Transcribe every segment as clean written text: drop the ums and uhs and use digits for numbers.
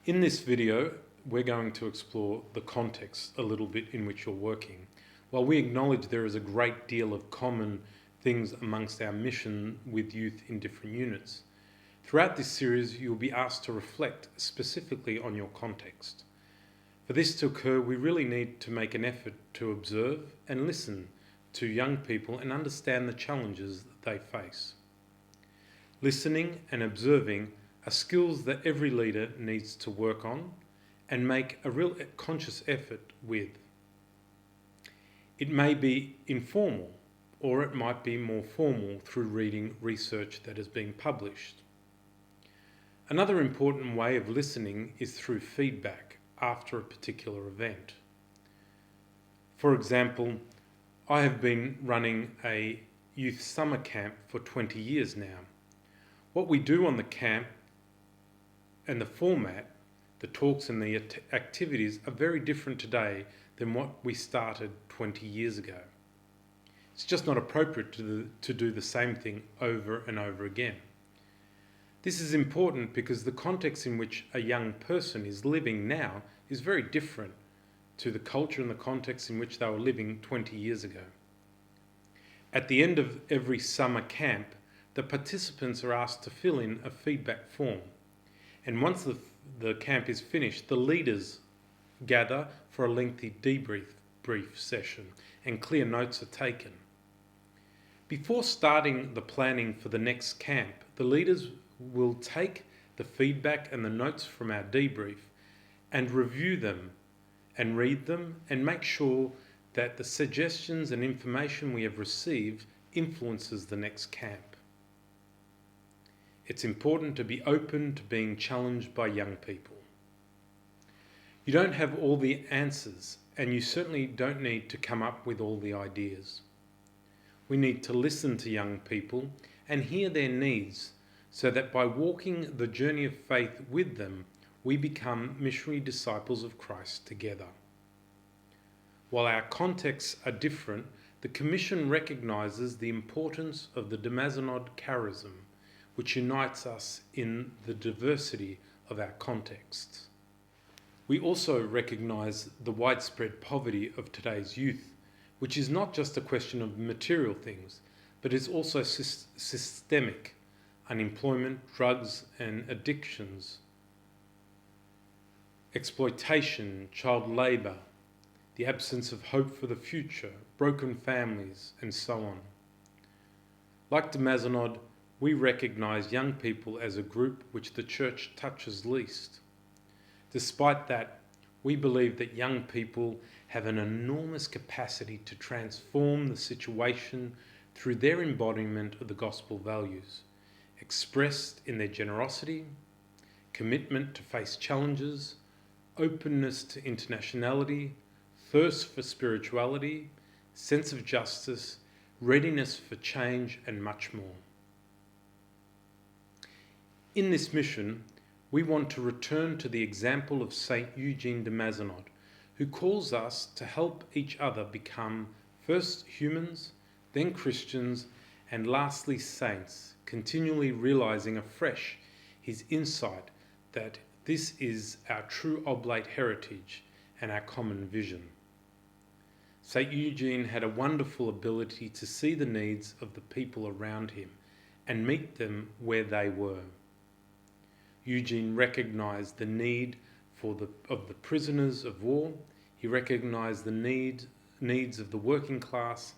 In this video, we're going to explore the context a little bit in which you're working. While we acknowledge there is a great deal of common things amongst our mission with youth in different units, throughout this series you'll be asked to reflect specifically on your context. For this to occur, we really need to make an effort to observe and listen to young people and understand the challenges that they face. Listening and observing are skills that every leader needs to work on and make a real conscious effort with. It may be informal, or it might be more formal through reading research that has been published. Another important way of listening is through feedback after a particular event. For example, I have been running a youth summer camp for 20 years now. What we do on the camp and the format, the talks and the activities are very different today than what we started 20 years ago. It's just not appropriate to do the same thing over and over again. This is important because the context in which a young person is living now is very different to the culture and the context in which they were living 20 years ago. At the end of every summer camp, the participants are asked to fill in a feedback form. And once the camp is finished, the leaders gather for a lengthy debrief session and clear notes are taken. Before starting the planning for the next camp, the leaders will take the feedback and the notes from our debrief and review them and read them and make sure that the suggestions and information we have received influences the next camp. It's important to be open to being challenged by young people. You don't have all the answers, and you certainly don't need to come up with all the ideas. We need to listen to young people and hear their needs so that by walking the journey of faith with them, we become missionary disciples of Christ together. While our contexts are different, the Commission recognises the importance of the Damascenod charism, which unites us in the diversity of our contexts. We also recognise the widespread poverty of today's youth, which is not just a question of material things, but is also systemic: unemployment, drugs and addictions, exploitation, child labour, the absence of hope for the future, broken families, and so on. Like Damascenod, we recognise young people as a group which the Church touches least. Despite that, we believe that young people have an enormous capacity to transform the situation through their embodiment of the gospel values, expressed in their generosity, commitment to face challenges, openness to internationality, thirst for spirituality, sense of justice, readiness for change, and much more. In this mission, we want to return to the example of Saint Eugene de Mazenod, who calls us to help each other become first humans, then Christians, and lastly saints, continually realising afresh his insight that this is our true oblate heritage and our common vision. Saint Eugene had a wonderful ability to see the needs of the people around him and meet them where they were. Eugene recognised the need of the prisoners of war. He recognised the needs of the working class,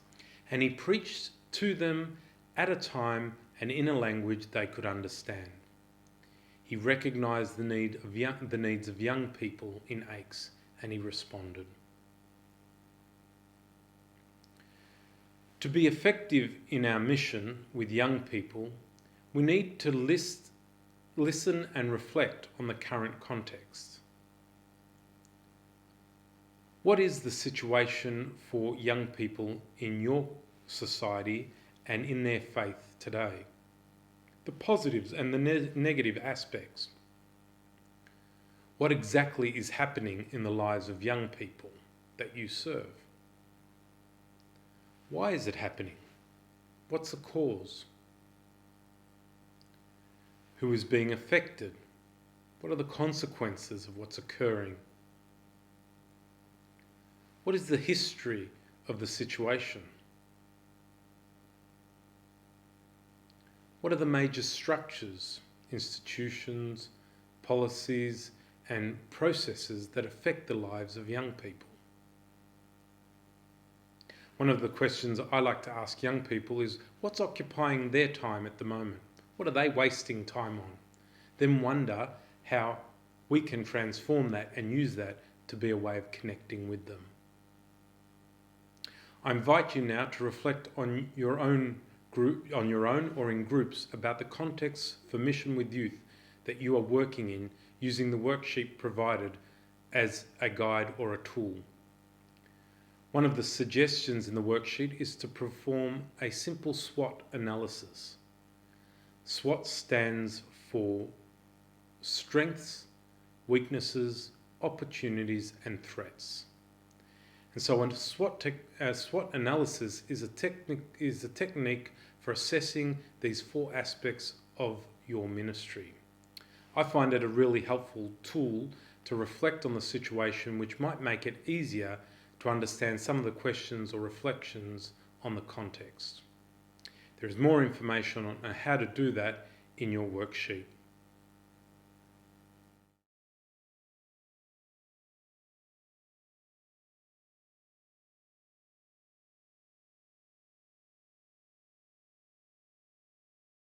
and he preached to them at a time and in a language they could understand. He recognised the needs of young people in Aix, and he responded. To be effective in our mission with young people, we need to listen and reflect on the current context. What is the situation for young people in your society and in their faith today? The positives and the negative aspects. What exactly is happening in the lives of young people that you serve? Why is it happening? What's the cause? Who is being affected? What are the consequences of what's occurring? What is the history of the situation? What are the major structures, institutions, policies, and processes that affect the lives of young people? One of the questions I like to ask young people is, what's occupying their time at the moment? What are they wasting time on? Then wonder how we can transform that and use that to be a way of connecting with them. I invite you now to reflect on your own or in groups about the context for Mission with Youth that you are working in, using the worksheet provided as a guide or a tool. One of the suggestions in the worksheet is to perform a simple SWOT analysis. SWOT stands for strengths, weaknesses, opportunities, and threats. And so a SWOT analysis is a technique for assessing these four aspects of your ministry. I find it a really helpful tool to reflect on the situation, which might make it easier to understand some of the questions or reflections on the context. There is more information on how to do that in your worksheet.